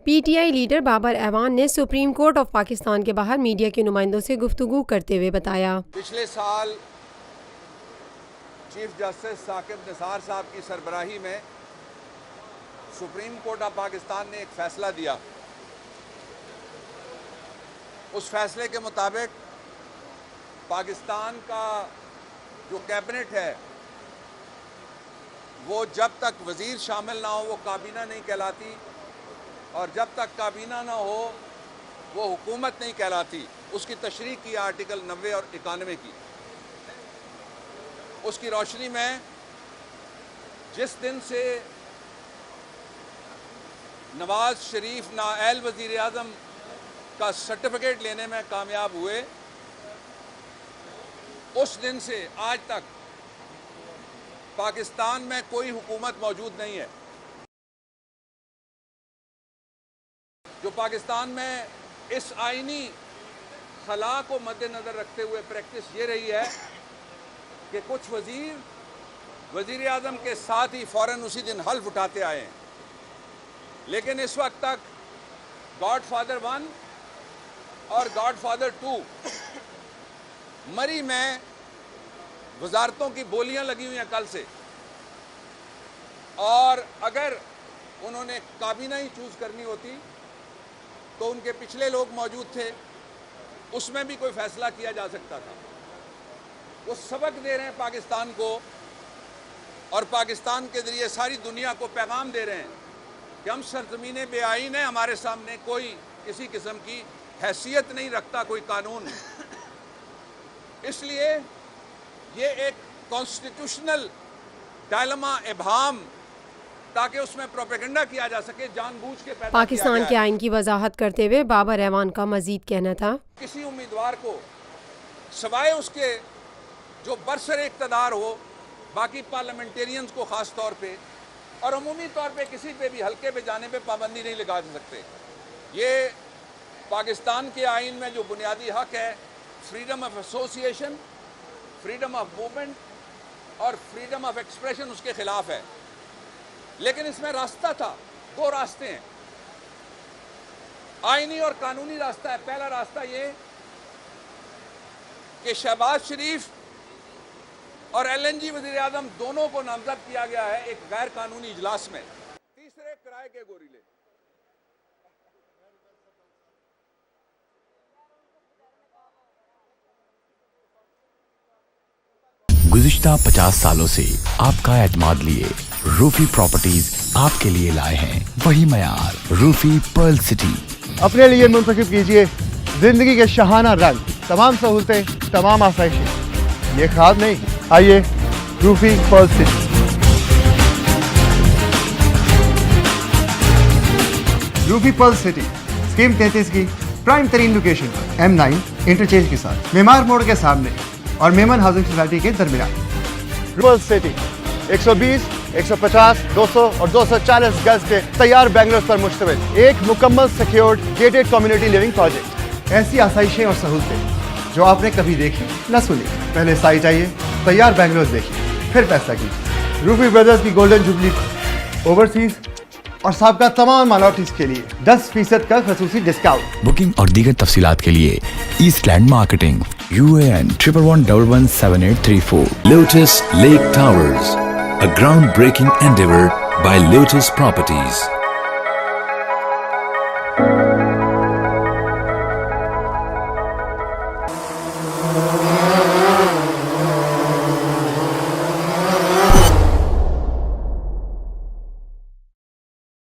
P T I leader Babar Awan نے supreme court of Pakistan کے باہر میڈیا کے نمائندوں سے گفتگو کرتے ہوئے بتایا، پچھلے سال چیف جسٹس ثاقب نثار صاحب کی سربراہی میں سپریم کورٹ آف پاکستان نے ایک فیصلہ دیا۔ اس فیصلے کے مطابق پاکستان کا جو کیبنٹ ہے وہ جب تک وزیر شامل نہ ہو وہ کابینہ نہیں کہلاتی، اور جب تک کابینہ نہ ہو وہ حکومت نہیں کہلاتی۔ اس کی تشریح کی آرٹیکل 90 اور 91 کی۔ اس کی روشنی میں جس دن سے نواز شریف نااہل وزیر اعظم کا سرٹیفکیٹ لینے میں کامیاب ہوئے، اس دن سے آج تک پاکستان میں کوئی حکومت موجود نہیں ہے۔ جو پاکستان میں اس آئینی خلا کو مد نظر رکھتے ہوئے پریکٹس یہ رہی ہے کہ کچھ وزیر اعظم کے ساتھ ہی فوراً اسی دن حلف اٹھاتے آئے ہیں، لیکن اس وقت تک گاڈ فادر 1 اور گاڈ فادر 2 مری میں وزارتوں کی بولیاں لگی ہوئی ہیں کل سے، اور اگر انہوں نے کابینہ ہی چوز کرنی ہوتی تو ان کے پچھلے لوگ موجود تھے، اس میں بھی کوئی فیصلہ کیا جا سکتا تھا۔ وہ سبق دے رہے ہیں پاکستان کو، اور پاکستان کے ذریعے ساری دنیا کو پیغام دے رہے ہیں کہ ہم سرزمین بے آئین ہیں، ہمارے سامنے کوئی کسی قسم کی حیثیت نہیں رکھتا کوئی قانون۔ اس لیے یہ ایک کانسٹیٹیوشنل ڈائلما ابہام، تاکہ اس میں پروپیگنڈا کیا جا سکے، جان بوجھ کے پیدا پاکستان کے آئین کی وضاحت کرتے ہوئے بابر اعوان کا مزید کہنا تھا، کسی امیدوار کو سوائے اس کے جو برسر اقتدار ہو، باقی پارلیمنٹیرینز کو خاص طور پہ اور عمومی طور پہ کسی پہ بھی حلقے پہ جانے پہ پابندی نہیں لگا سکتے۔ یہ پاکستان کے آئین میں جو بنیادی حق ہے، freedom of association, freedom of movement اور فریڈم آف ایکسپریشن، اس کے خلاف ہے۔ لیکن اس میں راستہ تھا، 2 راستے ہیں، آئینی اور قانونی راستہ ہے۔ پہلا راستہ یہ کہ شہباز شریف اور LNG وزیر اعظم دونوں کو نامزد کیا گیا ہے ایک غیر قانونی اجلاس میں۔ تیسرے کرائے کے گوریلے۔ گزشتہ 50 سالوں سے آپ کا اعتماد لیے روفی پراپرٹیز آپ کے لیے لائے ہیں وہی معیار، روفی پرل سٹی۔ اپنے لیے منتخب کیجئے زندگی کے شاہانہ رنگ، تمام سہولتیں، تمام آسائشیں۔ یہ خواب نہیں، آئیے Rufi Pearl City. Rufi Pearl City scheme 33 کی پرائم ترین لوکیشن پر M9 انٹرچینج کے ساتھ، معمار موڑ کے سامنے اور میمن ہاؤسنگ سوسائٹی کے درمیان۔ پرل سٹی 120، 150، 200 اور 240 گز کے تیار بنگلوز پر مشتمل ایک مکمل secured gated community living project. ایسی آسائشیں اور سہولتیں جو آپ نے کبھی دیکھی نہ سنی۔ پہلے سائٹ آئیے، تیار بنگلوز دیکھیے، پھر فیصلہ کیجیے۔ روفی بردرز کی گولڈن جوبلی اوورسیز اور سابقہ تمام مائنورٹیز کے لیے 10% کا خصوصی ڈسکاؤنٹ۔ بکنگ اور دیگر تفصیلات کے لیے East Land Marketing, UAN 11117834۔ Lotus Lake Towers, a groundbreaking endeavor by Lotus Properties.